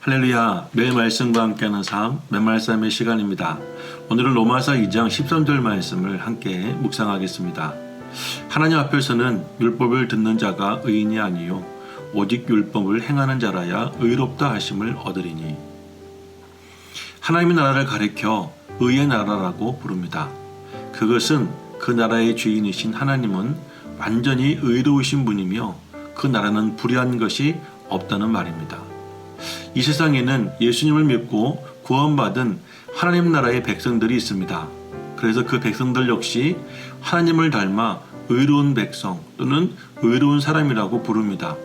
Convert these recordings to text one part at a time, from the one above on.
할렐루야, 매일 말씀과 함께하는 삶, 맨말씀의 시간입니다. 오늘은 로마서 2장 13절 말씀을 함께 묵상하겠습니다. 하나님 앞에서는 율법을 듣는 자가 의인이 아니요 오직 율법을 행하는 자라야 의롭다 하심을 얻으리니. 하나님의 나라를 가리켜 의의 나라라고 부릅니다. 그것은 그 나라의 주인이신 하나님은 완전히 의로우신 분이며 그 나라는 불의한 것이 없다는 말입니다. 이 세상에는 예수님을 믿고 구원받은 하나님 나라의 백성들이 있습니다. 그래서 그 백성들 역시 하나님을 닮아 의로운 백성 또는 의로운 사람이라고 부릅니다.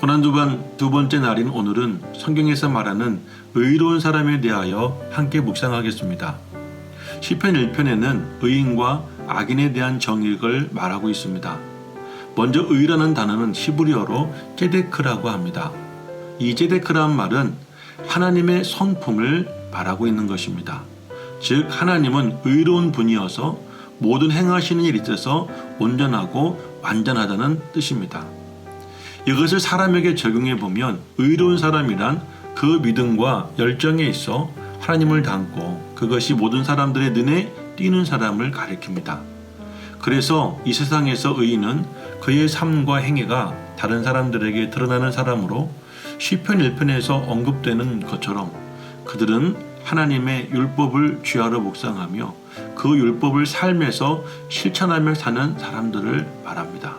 고난주간 두 번째 날인 오늘은 성경에서 말하는 의로운 사람에 대하여 함께 묵상하겠습니다. 시편 1편에는 의인과 악인에 대한 정의를 말하고 있습니다. 먼저 의라는 단어는 히브리어로 ጼ데크라고 합니다. 이 ጼ데크라는 말은 하나님의 성품을 말하고 있는 것입니다. 즉 하나님은 의로운 분이어서 모든 행하시는 일에 있어서 온전하고 완전하다는 뜻입니다. 이것을 사람에게 적용해 보면 의로운 사람이란 그 믿음과 열정에 있어 하나님을 닮고 그것이 모든 사람들의 눈에 띄는 사람을 가리킵니다. 그래서 이 세상에서 의인은 그의 삶과 행위가 다른 사람들에게 드러나는 사람으로 시편 1편에서 언급되는 것처럼 그들은 하나님의 율법을 주야로 묵상하며 그 율법을 삶에서 실천하며 사는 사람들을 말합니다.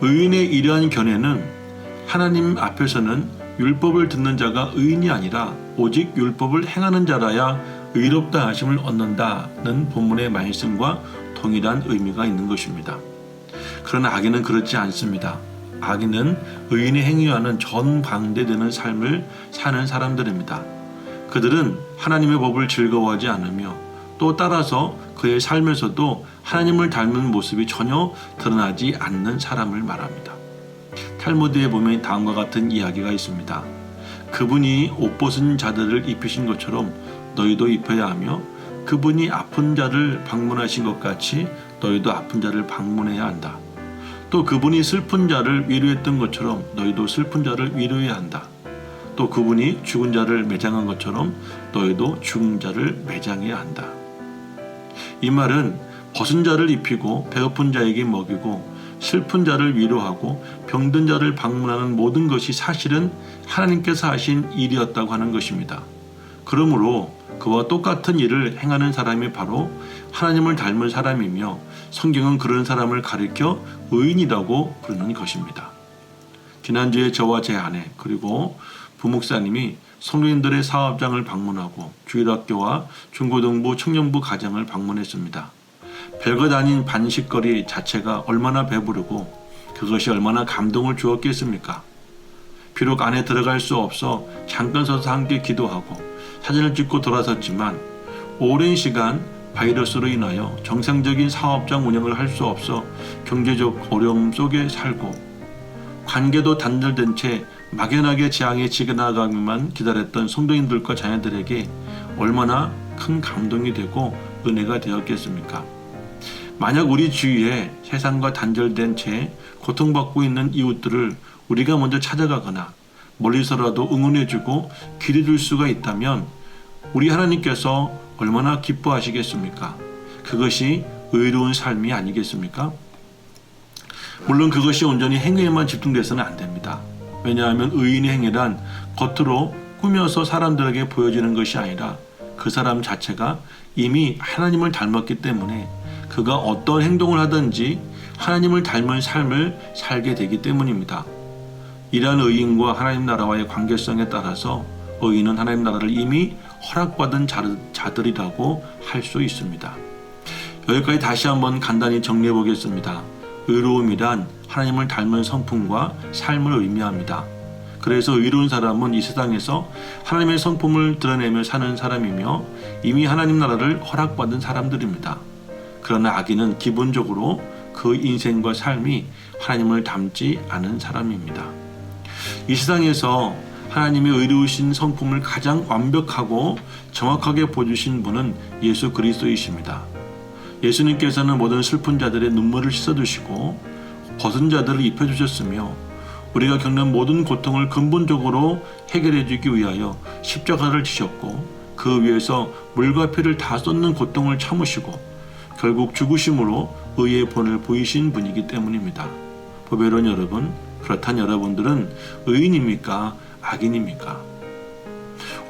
의인의 이러한 견해는 하나님 앞에서는 율법을 듣는 자가 의인이 아니라 오직 율법을 행하는 자라야 의롭다 하심을 얻는다는 본문의 말씀과 동일한 의미가 있는 것입니다. 그러나 악인은 그렇지 않습니다. 악인은 의인의 행위와는 정반대되는 삶을 사는 사람들입니다. 그들은 하나님의 법을 즐거워하지 않으며 또 따라서 그의 삶에서도 하나님을 닮은 모습이 전혀 드러나지 않는 사람을 말합니다. 탈무드에 보면 다음과 같은 이야기가 있습니다. 그분이 옷 벗은 자들을 입히신 것처럼 너희도 입혀야 하며 그분이 아픈 자를 방문하신 것 같이 너희도 아픈 자를 방문해야 한다. 또 그분이 슬픈 자를 위로했던 것처럼 너희도 슬픈 자를 위로해야 한다. 또 그분이 죽은 자를 매장한 것처럼 너희도 죽은 자를 매장해야 한다. 이 말은 벗은 자를 입히고 배고픈 자에게 먹이고 슬픈 자를 위로하고 병든 자를 방문하는 모든 것이 사실은 하나님께서 하신 일이었다고 하는 것입니다. 그러므로 그와 똑같은 일을 행하는 사람이 바로 하나님을 닮은 사람이며 성경은 그런 사람을 가리켜 의인이라고 부르는 것입니다. 지난주에 저와 제 아내 그리고 부목사님이 성도님들의 사업장을 방문하고 주일학교와 중고등부 청년부 가정을 방문했습니다. 별것 아닌 반식거리 자체가 얼마나 배부르고 그것이 얼마나 감동을 주었겠습니까? 비록 안에 들어갈 수 없어 잠깐 서서 함께 기도하고 사진을 찍고 돌아섰지만 오랜 시간 바이러스로 인하여 정상적인 사업장 운영을 할 수 없어 경제적 어려움 속에 살고 관계도 단절된 채 막연하게 재앙에 지나가기만 기다렸던 성도인들과 자녀들에게 얼마나 큰 감동이 되고 은혜가 되었겠습니까? 만약 우리 주위에 세상과 단절된 채 고통받고 있는 이웃들을 우리가 먼저 찾아가거나 멀리서라도 응원해주고 기대줄 수가 있다면 우리 하나님께서 얼마나 기뻐하시겠습니까? 그것이 의로운 삶이 아니겠습니까? 물론 그것이 온전히 행위에만 집중돼서는 안 됩니다. 왜냐하면 의인의 행위란 겉으로 꾸며서 사람들에게 보여지는 것이 아니라 그 사람 자체가 이미 하나님을 닮았기 때문에 그가 어떤 행동을 하든지 하나님을 닮은 삶을 살게 되기 때문입니다. 이러한 의인과 하나님 나라와의 관계성에 따라서 의인은 하나님 나라를 이미 허락받은 자들이라고 할 수 있습니다. 여기까지 다시 한번 간단히 정리해 보겠습니다. 의로움이란 하나님을 닮은 성품과 삶을 의미합니다. 그래서 의로운 사람은 이 세상에서 하나님의 성품을 드러내며 사는 사람이며 이미 하나님 나라를 허락받은 사람들입니다. 그러나 악인은 기본적으로 그 인생과 삶이 하나님을 닮지 않은 사람입니다. 이 세상에서 하나님의 의로우신 성품을 가장 완벽하고 정확하게 보여주신 분은 예수 그리스도이십니다. 예수님께서는 모든 슬픈 자들의 눈물을 씻어주시고 벗은 자들을 입혀주셨으며 우리가 겪는 모든 고통을 근본적으로 해결해 주기 위하여 십자가를 지셨고 그 위에서 물과 피를 다 쏟는 고통을 참으시고 결국 죽으심으로 의의 본을 보이신 분이기 때문입니다. 보배로운 여러분, 그렇다면 여러분들은 의인입니까? 악인입니까?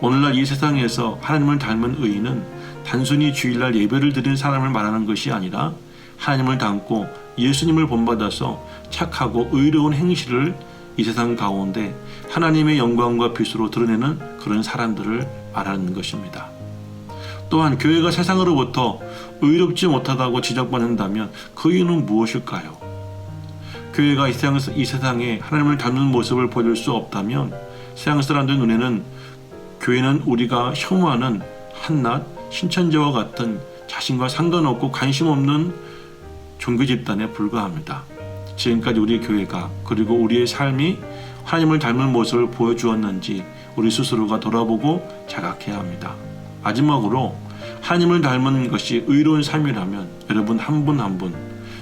오늘날 이 세상에서 하나님을 닮은 의인은 단순히 주일날 예배를 드리는 사람을 말하는 것이 아니라 하나님을 닮고 예수님을 본받아서 착하고 의로운 행실을 이 세상 가운데 하나님의 영광과 빛으로 드러내는 그런 사람들을 말하는 것입니다. 또한 교회가 세상으로부터 의롭지 못하다고 지적받는다면 그 이유는 무엇일까요? 교회가 이 세상에 하나님을 닮는 모습을 보여줄 수 없다면 세상 사람들 눈에는 교회는 우리가 혐오하는 한낱 신천지와 같은 자신과 상관없고 관심 없는 종교 집단에 불과합니다. 지금까지 우리 교회가 그리고 우리의 삶이 하나님을 닮은 모습을 보여주었는지 우리 스스로가 돌아보고 자각해야 합니다. 마지막으로 하나님을 닮은 것이 의로운 삶이라면 여러분 한 분 한 분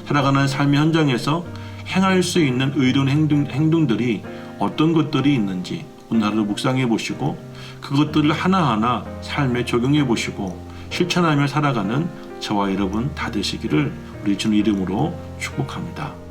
살아가는 삶의 현장에서 행할 수 있는 의로운 행동들이 어떤 것들이 있는지 오늘 하루 묵상해 보시고 그것들을 하나하나 삶에 적용해 보시고 실천하며 살아가는 저와 여러분 다 되시기를 우리 주님 이름으로 축복합니다.